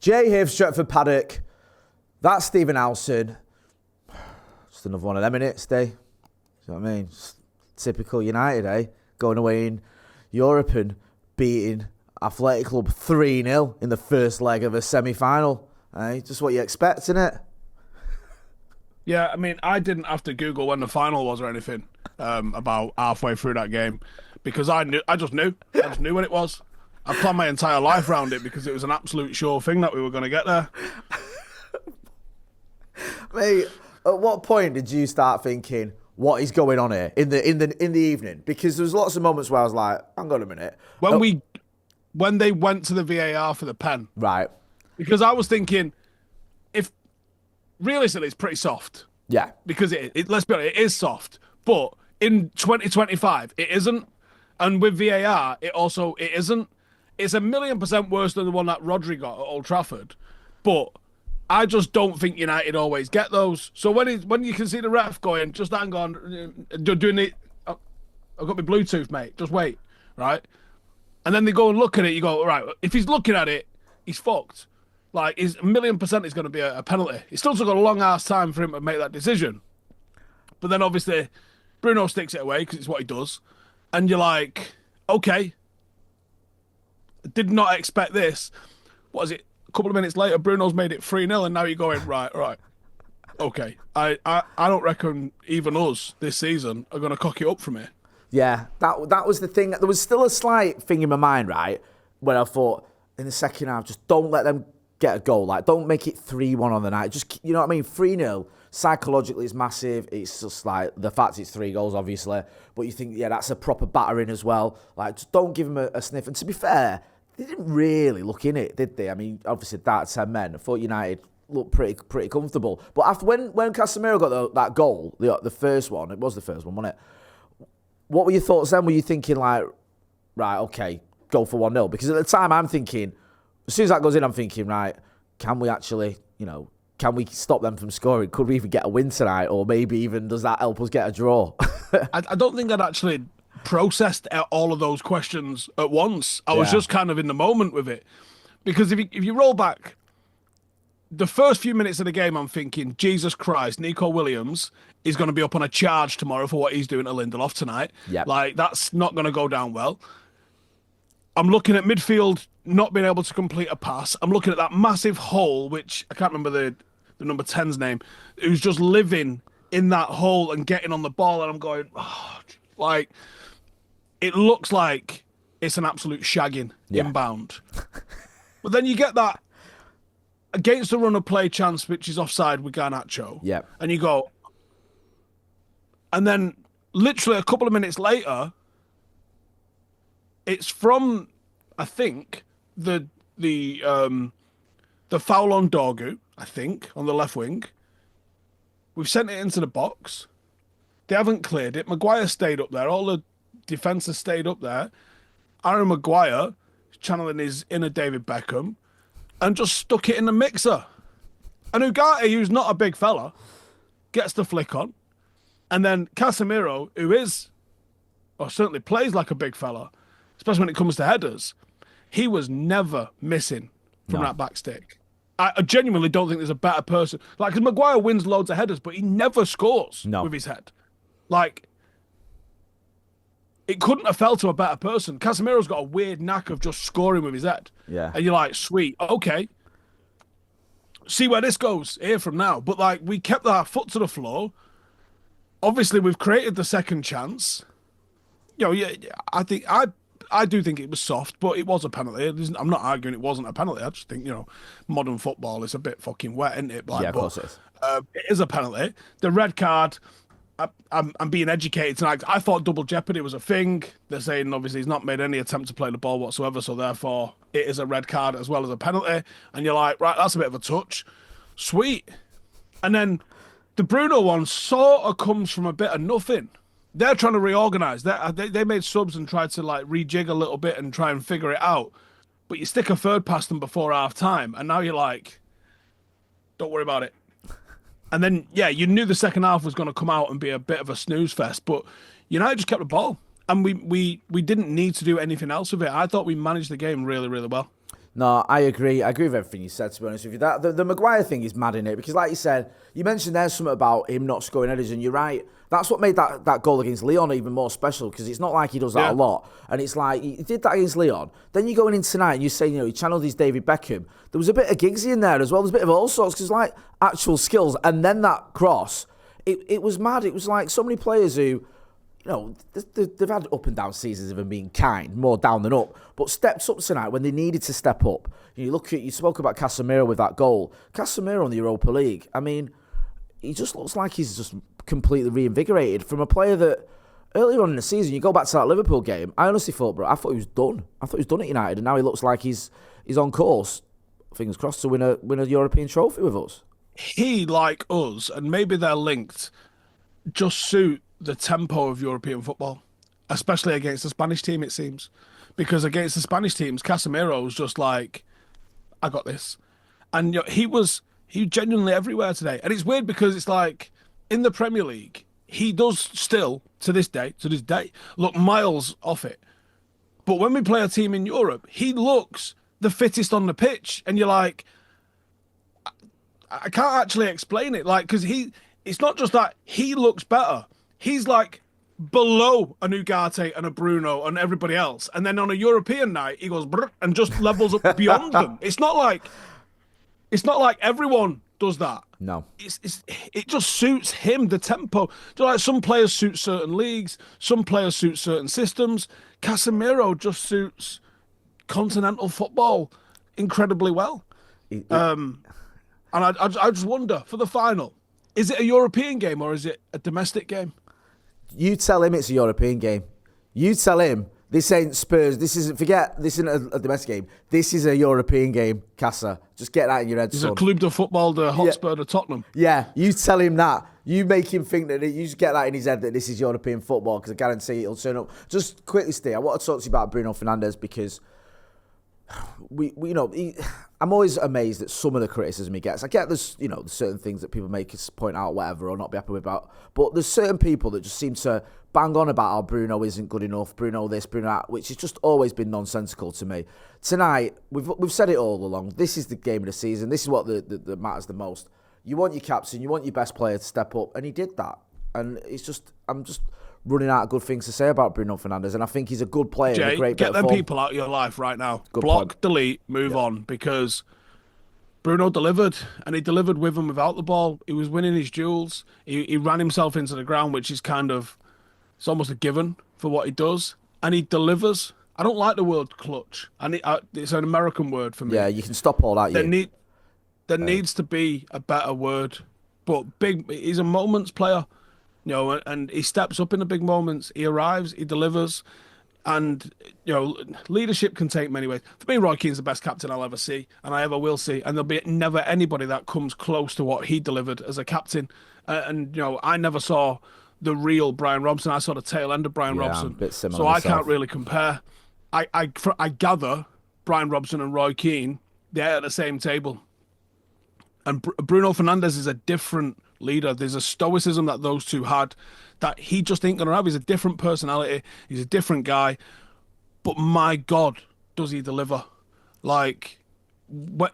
Jay here for Stretford, Paddock. That's Stephen Howson. Just another one of them minutes, eh? You know what I mean? Just typical United, eh? Going away in Europe and beating Athletic Club 3-0 in the first leg of a semi-final. Eh? Just what you expect, innit? Yeah, I mean, I didn't have to Google when the final was or anything about halfway through that game because I just knew when it was. I planned my entire life around it because it was an absolute sure thing that we were going to get there. Mate, at what point did you start thinking, what is going on here in the evening? Because there was lots of moments where I was like, hang on a minute. When they went to the VAR for the pen. Right. Because I was thinking, if realistically it's pretty soft. Yeah. Because let's be honest, it is soft. But in 2025, it isn't. And with VAR, it isn't. It's 1,000,000% worse than the one that Rodri got at Old Trafford. But I just don't think United always get those. So when you can see the ref going, just hang on, doing it, I've got my Bluetooth, mate, just wait, right? And then they go and look at it, you go, right, if he's looking at it, he's fucked. Like, 1,000,000% is going to be a penalty. It still took a long-ass time for him to make that decision. But then, obviously, Bruno sticks it away because it's what he does. And you're like, okay, did not expect this. What is it? A couple of minutes later, Bruno's made it 3-0, and now you're going, right. Okay. I don't reckon even us this season are going to cock it up from here. Yeah, that was the thing. There was still a slight thing in my mind, right, when I thought, in the second half, just don't let them get a goal. Like, don't make it 3-1 on the night. Just, you know what I mean? 3-0, psychologically, is massive. It's just like, the fact it's 3 goals, obviously. But you think, yeah, that's a proper battering as well. Like, just don't give them a sniff. And to be fair, they didn't really look in it, did they? I mean, obviously, that's 10 men. I thought United looked pretty comfortable. But after when Casemiro got that goal, the first one, it was the first one, wasn't it? What were your thoughts then? Were you thinking like, right, okay, go for 1-0? Because at the time, I'm thinking, as soon as that goes in, I'm thinking, right, can we actually, can we stop them from scoring? Could we even get a win tonight? Or maybe even does that help us get a draw? I don't think I'd actually processed all of those questions at once. I was just kind of in the moment with it. Because if you roll back, the first few minutes of the game, I'm thinking, Jesus Christ, Nico Williams is going to be up on a charge tomorrow for what he's doing to Lindelof tonight. Yep. Like, that's not going to go down well. I'm looking at midfield not being able to complete a pass. I'm looking at that massive hole, which I can't remember the number 10's name, who's just living in that hole and getting on the ball. And I'm going, like, it looks like it's an absolute shagging inbound. But then you get that against the run of play chance, which is offside with Garnacho. Yeah. And you go, and then literally a couple of minutes later, it's from, I think, the foul on Dorgu, I think, on the left wing. We've sent it into the box. They haven't cleared it. Maguire stayed up there. All the defenders stayed up there. Aaron Maguire, channeling his inner David Beckham, and just stuck it in the mixer. And Ugarte, who's not a big fella, gets the flick on. And then Casemiro, who is, or certainly plays like a big fella, especially when it comes to headers, he was never missing from that back stick. I genuinely don't think there's a better person. Like, because Maguire wins loads of headers, but he never scores with his head. Like, it couldn't have fell to a better person. Casemiro's got a weird knack of just scoring with his head. Yeah. And you're like, sweet, okay. See where this goes here from now. But, like, we kept our foot to the floor. Obviously, we've created the second chance. I do think it was soft, but it was a penalty. I'm not arguing it wasn't a penalty. I just think, modern football is a bit fucking wet, isn't it? Of course it is. It is a penalty. The red card, I'm being educated tonight. I thought double jeopardy was a thing. They're saying, obviously, he's not made any attempt to play the ball whatsoever, so therefore it is a red card as well as a penalty. And you're like, right, that's a bit of a touch. Sweet. And then the Bruno one sort of comes from a bit of nothing. They're trying to reorganise. They made subs and tried to like rejig a little bit and try and figure it out. But you stick a third past them before half time, and now you're like, don't worry about it. And then, you knew the second half was going to come out and be a bit of a snooze fest, but United just kept the ball. And we didn't need to do anything else with it. I thought we managed the game really, really well. No, I agree. I agree with everything you said, to be honest with you. The Maguire thing is mad in it because, like you said, you mentioned there's something about him not scoring headers, and you're right. That's what made that goal against Leon even more special because it's not like he does that a lot. And it's like, he did that against Leon. Then you're going in tonight and you're saying, he channeled his David Beckham. There was a bit of Giggsy in there as well. There's a bit of all sorts because, like, actual skills. And then that cross, it was mad. It was like so many players who, they've had up and down seasons of them being kind, more down than up, but stepped up tonight when they needed to step up. You spoke about Casemiro with that goal. Casemiro in the Europa League, I mean, he just looks like he's just completely reinvigorated from a player that earlier on in the season, you go back to that Liverpool game, I honestly thought, I thought he was done. I thought he was done at United, and now he looks like he's on course, fingers crossed, to win a European trophy with us. He, like us, and maybe they're linked, just suit the tempo of European football, especially against the Spanish team, it seems. Because against the Spanish teams, Casemiro was just like, I got this. And he was genuinely everywhere today. And it's weird because it's like, in the Premier League, he does still, to this day, look miles off it. But when we play a team in Europe, he looks the fittest on the pitch. And you're like, I can't actually explain it. Like, because it's not just that he looks better. He's like below an Ugarte and a Bruno and everybody else. And then on a European night, he goes and just levels up beyond them. It's not like everyone does that. No. It just suits him, the tempo. Like some players suit certain leagues, some players suit certain systems. Casemiro just suits continental football incredibly well. And I just wonder, for the final, is it a European game or is it a domestic game? You tell him it's a European game. You tell him this ain't Spurs. This isn't a domestic game. This is a European game, Casa. Just get that in your head, It's son. a Club de Football de Hotspur de Tottenham. Yeah, you tell him that. You make him think that you just get that in his head that this is European football because I guarantee he'll turn up. Just quickly, Steve, I want to talk to you about Bruno Fernandes because I'm always amazed at some of the criticism he gets. I get there's certain things that people make us point out, whatever, or not be happy with about. But there's certain people that just seem to bang on about how Bruno isn't good enough, Bruno this, Bruno that, which has just always been nonsensical to me. Tonight, we've said it all along. This is the game of the season. This is what that matters the most. You want your captain, you want your best player to step up, and he did that. And I'm just running out of good things to say about Bruno Fernandes, and I think he's a good player. Jay, a great get them form. people out of your life right now. Good Block, point. delete, move on, because Bruno delivered, and he delivered with and without the ball. He was winning his duels. He ran himself into the ground, which is it's almost a given for what he does, and he delivers. I don't like the word clutch, and it's an American word for me. Yeah, you can stop all that. There needs to be a better word, but he's a moments player. And he steps up in the big moments. He arrives, he delivers, and leadership can take many ways. For me, Roy Keane's the best captain I'll ever see, and I ever will see. And there'll be never anybody that comes close to what he delivered as a captain. I never saw the real Brian Robson. I saw the tail end of Brian Robson, I'm a bit similar so myself. I can't really compare. I gather Brian Robson and Roy Keane, they're at the same table. And Bruno Fernandes is a different leader. There's a stoicism that those two had that he just ain't going to have. He's a different personality. He's a different guy. But my God, does he deliver? What do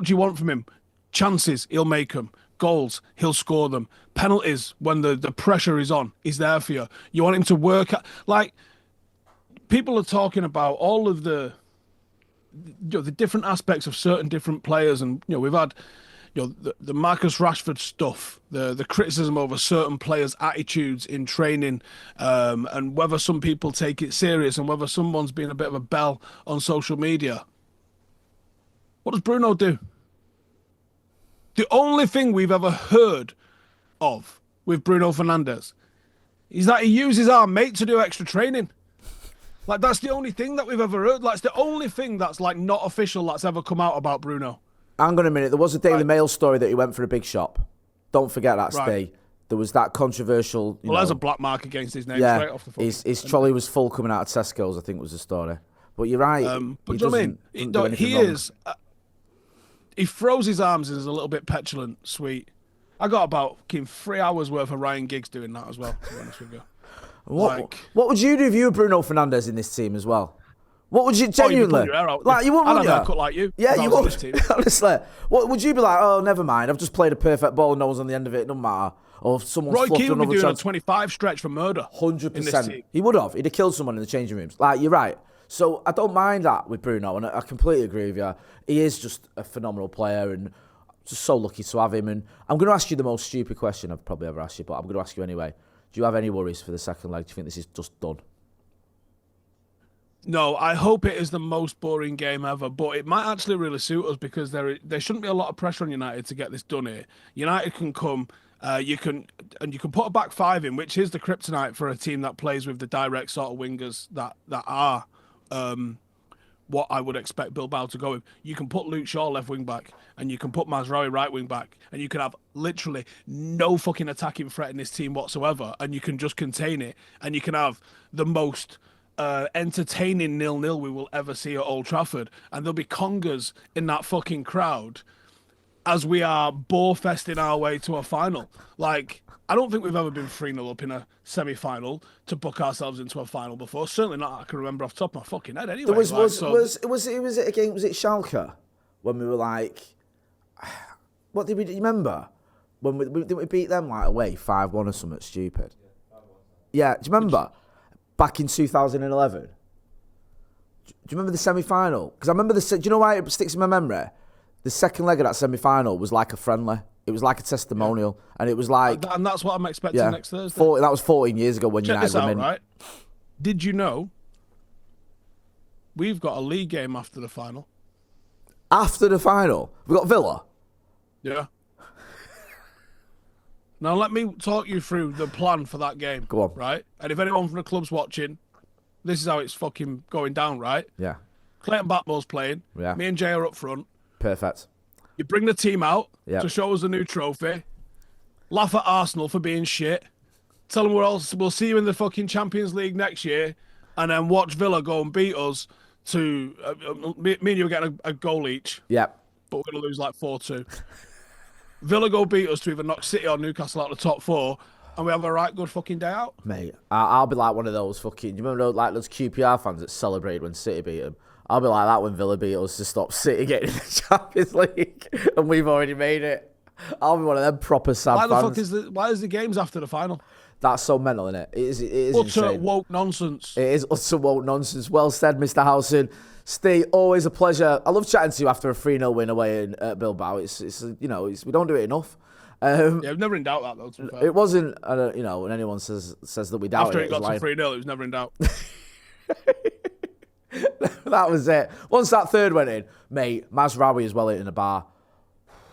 you want from him? Chances, he'll make them. Goals, he'll score them. Penalties, when the pressure is on, he's there for you. You want him to work people are talking about all of the different aspects of certain different players, and we've had the Marcus Rashford stuff, the criticism over certain players' attitudes in training, and whether some people take it serious and whether someone's being a bit of a bell on social media. What does Bruno do? The only thing we've ever heard of with Bruno Fernandes is that he uses our mate to do extra training. That's the only thing that we've ever heard. It's the only thing that's not official that's ever come out about Bruno. Hang on a minute. There was a Daily Mail story that he went for a big shop. Don't forget that, Steve. There was that controversial... there's a black mark against his name straight off the phone. His trolley was full coming out of Tesco's, I think was the story. But you're right. But do you know what I mean? He is... he throws his arms and is a little bit petulant, sweet. I got about 3 hours worth of Ryan Giggs doing that as well, to be honest with you. What would you do if you were Bruno Fernandes in this team as well? What would you Oh, you'd be genuinely pulling your hair out. like? You wouldn't, I'd would have you? a cut like you. Yeah, if I you was on would. this team. Honestly, what would you be like? Oh, never mind. I've just played a perfect ball. No one's on the end of it. It doesn't matter. Or if someone's Roy fluffed Keane would be another doing chance. a 25 stretch for murder. 100%. He would have. He'd have killed someone in the changing rooms. Like, you're right. So I don't mind that with Bruno, and I completely agree with you. He is just a phenomenal player, and just so lucky to have him. And I'm going to ask you the most stupid question I've probably ever asked you, but I'm going to ask you anyway. Do you have any worries for the second leg? Do you think this is just done? No, I hope it is the most boring game ever, but it might actually really suit us because there shouldn't be a lot of pressure on United to get this done here. United can come, you can put a back five in, which is the kryptonite for a team that plays with the direct sort of wingers that are what I would expect Bilbao to go with. You can put Luke Shaw left wing back, and you can put Mazraoui right wing back, and you can have literally no fucking attacking threat in this team whatsoever, and you can just contain it, and you can have the most entertaining 0-0 we will ever see at Old Trafford, and there'll be congas in that fucking crowd as we are bore-festing our way to a final. Like, I don't think we've ever been 3-0 up in a semi-final to book ourselves into a final before. Certainly not I can remember off the top of my fucking head anyway. Was it again? Was it Schalke when we were like, what did we remember when didn't we beat them like away 5-1 or something stupid? Yeah, do you remember back in 2011? Do you remember the semi-final? Because I remember do you know why it sticks in my memory? The second leg of that semi-final was like a friendly. It was like a testimonial, and it was like, and that's what I'm expecting next Thursday. That was 14 years ago when United were in. Right? Did you know we've got a league game after the final? After the final, we got Villa. Yeah. Now let me talk you through the plan for that game. Go on. Right? And if anyone from the club's watching, this is how it's fucking going down, right? Yeah. Clayton Batmore's playing. Yeah. Me and Jay are up front. Perfect. You bring the team out Yep. to show us a new trophy. Laugh at Arsenal for being shit. Tell them we'll see you in the fucking Champions League next year, and then watch Villa go and beat us to me and you are getting a goal each. Yep. But we're going to lose like 4-2. Villa go beat us to either knock City or Newcastle out of the top four, and we have a right good fucking day out. Mate, I'll be like one of those fucking. Do you remember like those QPR fans that celebrated when City beat them? I'll be like that when Villa beat us to stop City getting in the Champions League, and we've already made it. I'll be one of them proper sad fans. Why is the games after the final? That's so mental, isn't it? It is utter insane. woke nonsense. It is utter woke nonsense. Well said, Mr. Howson. Steve, always a pleasure. I love chatting to you after a 3-0 win away in Bilbao. It's we don't do it enough. I've never in doubt that though. To be fair. It wasn't, when anyone says that we doubt after it. After it got to 3-0, it was never in doubt. That was it. Once that third went in, mate, Mazraoui as well in the bar.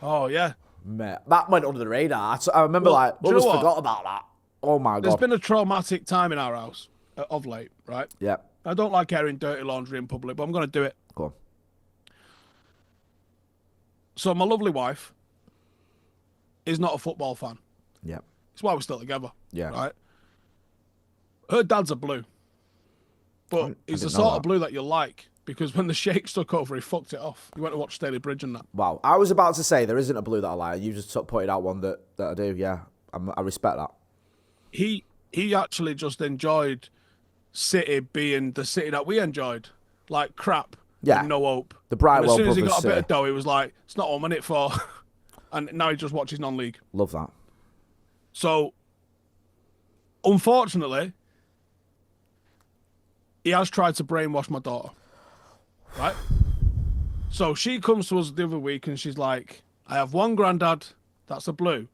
Oh, yeah. Mate, that went under the radar. I remember, almost forgot about that. Oh, my God. There's been a traumatic time in our house of late, right? Yeah. I don't like airing dirty laundry in public, but I'm going to do it. Go on. So my lovely wife is not a football fan. Yeah. That's why we're still together. Yeah. Right? Her dad's a blue. But he's the sort of blue that you like, because when the Sheikhs took over, he fucked it off. You went to watch Staley Bridge and that. Wow. I was about to say, there isn't a blue that I like. You just pointed out one that I do, yeah. I respect that. He actually just enjoyed City being the City that we enjoyed. Like crap. Yeah. No hope. The Brightwell as soon as he brothers, got a bit of dough, he was like, it's not on it for... And now he just watches non-league. Love that. So, unfortunately, he has tried to brainwash my daughter. Right? So she comes to us the other week and she's like, I have one granddad that's a blue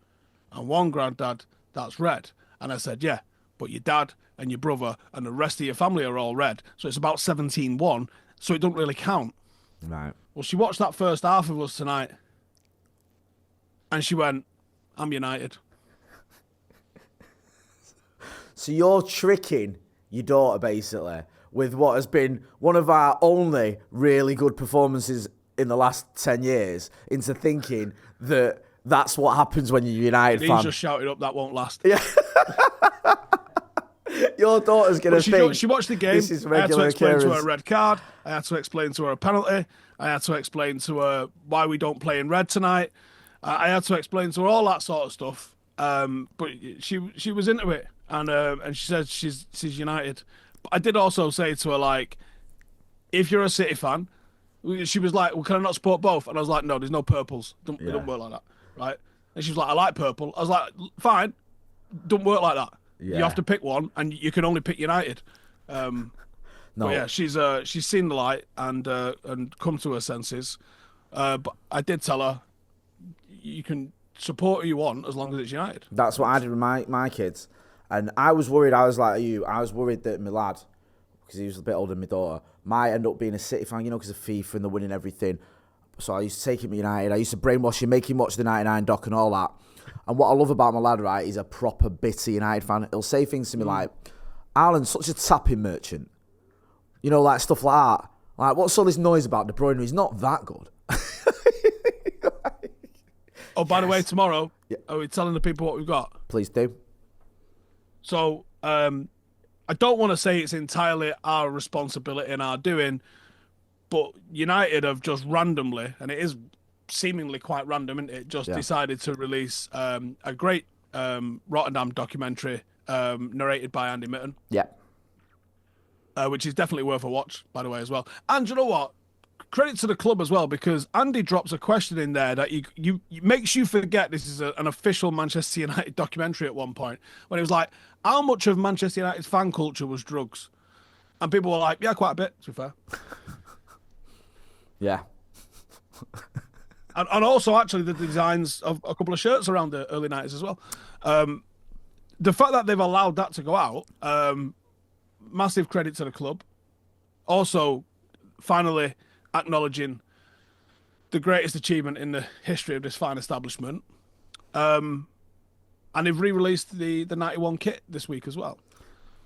and one granddad that's red. And I said, yeah, but your dad and your brother and the rest of your family are all red. So it's about 17-1, so it don't really count. Right. Well, she watched that first half of us tonight and she went, I'm United. So you're tricking your daughter, basically, with what has been one of our only really good performances in the last 10 years into thinking that that's what happens when you're a United fan. He's just shouted up, that won't last. Yeah. Your daughter's going to think... She watched the game. This is I had to regular explain occurrence. to her a red card. I had to explain to her a penalty. I had to explain to her why we don't play in red tonight. I had to explain to her all that sort of stuff. But she was into it. And she said she's United. But I did also say to her, like, if you're a City fan, she was like, well, can I not support both? And I was like, no, there's no purples. It don't work like that, right? And she was like, I like purple. I was like, fine, don't work like that. Yeah. You have to pick one, and you can only pick United. No. But yeah, she's seen the light and come to her senses. But I did tell her, you can support who you want as long as it's United. That's what I did with my kids. And I was worried, I was like you, I was worried that my lad, because he was a bit older than my daughter, might end up being a City fan, because of FIFA and they're winning everything. So I used to take him to United. I used to brainwash him, make him watch the 99 doc and all that. And what I love about my lad, right, he's a proper bitter United fan. He'll say things to me like, Alan's such a tapping merchant. Like stuff like that. Like, what's all this noise about De Bruyne? He's not that good. Oh, by the way, tomorrow, are we telling the people what we've got? Please do. So, I don't want to say it's entirely our responsibility and our doing, but United have just randomly, and it is seemingly quite random, isn't it? Just decided to release a great Rotterdam documentary narrated by Andy Mitten. Yeah. Which is definitely worth a watch, by the way, as well. And you know what? Credit to the club as well, because Andy drops a question in there that you makes you forget this is an official Manchester United documentary at one point, when it was like, how much of Manchester United's fan culture was drugs? And people were like, yeah, quite a bit, to be fair. Yeah. and also, actually, the designs of a couple of shirts around the early 90s as well. The fact that they've allowed that to go out, massive credit to the club. Also, finally acknowledging the greatest achievement in the history of this fine establishment. And they've re-released the 91 kit this week as well.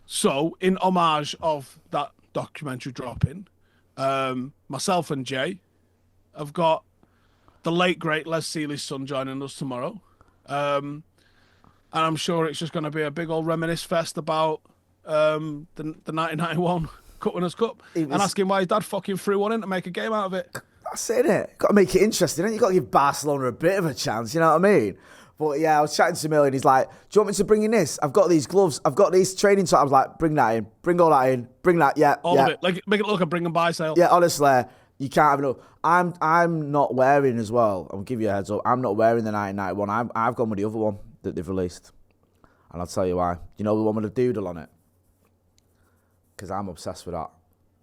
So, in homage of that documentary dropping, myself and Jay have got the late, great Les Seeley's son joining us tomorrow. And I'm sure it's just going to be a big old reminisce fest about the 1991 Cup Winners' Cup, and asking why his dad fucking threw one in to make a game out of it. That's it, innit? Got to make it interesting, innit? You've got to give Barcelona a bit of a chance, you know what I mean? But yeah, I was chatting to him earlier and he's like, do you want me to bring in this? I've got these gloves, I've got these training tops. I was like, bring that in, bring all that in, bring that, all of it. Like, make it look like a bring and buy sale. Yeah, honestly, you can't have enough. I'm not wearing as well, I'll give you a heads up, I'm not wearing the 1991. I've gone with the other one that they've released. And I'll tell you why. You know the one with the doodle on it? Because I'm obsessed with that.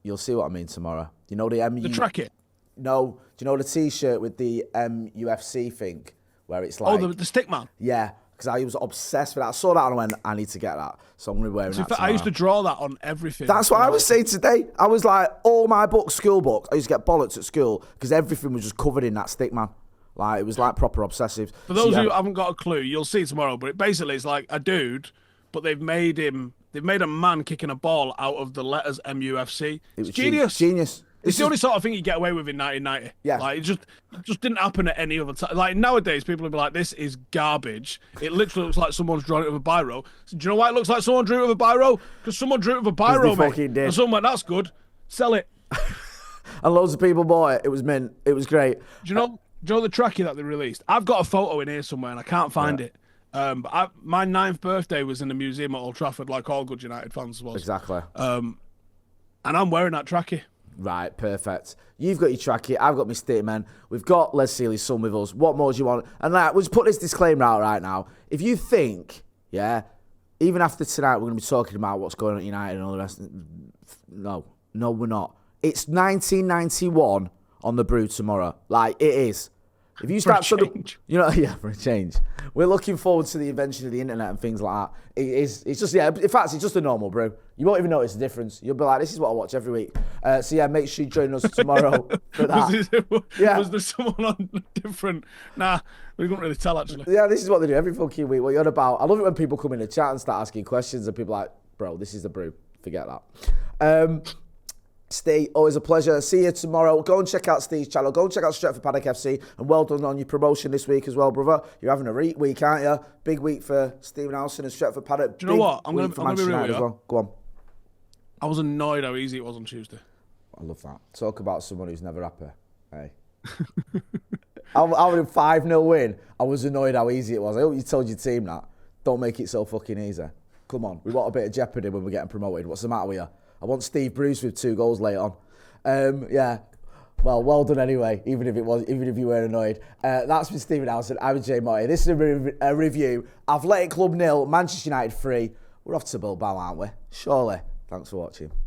You'll see what I mean tomorrow. You know the The track it? No. Do you know the T-shirt with the MUFC thing? Where it's like... Oh, the stick man? Yeah. Because I was obsessed with that. I saw that and I went, I need to get that. So I'm going to be wearing that tomorrow. I used to draw that on everything. That's what I was saying today. I was like, all my books, school books, I used to get bollocks at school because everything was just covered in that stick man. Like, it was like proper obsessive. For those who haven't got a clue, you'll see tomorrow, but basically it's like a dude, but they've made a man kicking a ball out of the letters MUFC. It's genius. Genius. It's the only sort of thing you get away with in 1990. Yeah. Like, it just didn't happen at any other time. Like, nowadays, people will be like, this is garbage. It literally looks like someone's drawn it with a biro. So, do you know why it looks like someone drew it with a biro? Because someone drew it with a biro, mate. Did. And someone went, that's good. Sell it. And loads of people bought it. It was mint. It was great. Do you know the trackie that they released? I've got a photo in here somewhere and I can't find it. But my 9th birthday was in the museum at Old Trafford, like all good United fans was. Exactly. And I'm wearing that trackie. Right, perfect. You've got your trackie, I've got my statement. We've got Les Seeley's son with us. What more do you want? And we'll just put this disclaimer out right now. If you think, even after tonight we're going to be talking about what's going on at United and all the rest, no, we're not. It's 1991 on the brew tomorrow. Like, it is. If you start for a change. We're looking forward to the invention of the internet and things like that. It's just, in fact, it's just a normal brew. You won't even notice the difference. You'll be like, this is what I watch every week. So make sure you join us tomorrow for that. Was there someone on different? Nah, we couldn't really tell, actually. Yeah, this is what they do every fucking week. What you're on about. I love it when people come in the chat and start asking questions and people are like, bro, this is the brew. Forget that. Steve, always a pleasure. See you tomorrow. Go and check out Steve's channel. Go and check out Stretford Paddock FC. And well done on your promotion this week as well, brother. You're having a week, aren't you? Big week for Stephen Howson and Stretford Paddock. Do you know what? I'm going to be real with you. Well. Go on. I was annoyed how easy it was on Tuesday. I love that. Talk about someone who's never happy. Hey. I was a 5-0 win. I was annoyed how easy it was. I hope you told your team that. Don't make it so fucking easy. Come on. We want a bit of jeopardy when we're getting promoted. What's the matter with you? I want Steve Bruce with 2 goals later on. Yeah. Well done anyway, even if you were annoyed. That's been Stephen Howson. I'm Jay Motti. This is a review. Athletic Club 0, Manchester United 3. We're off to Bilbao, aren't we? Surely. Thanks for watching.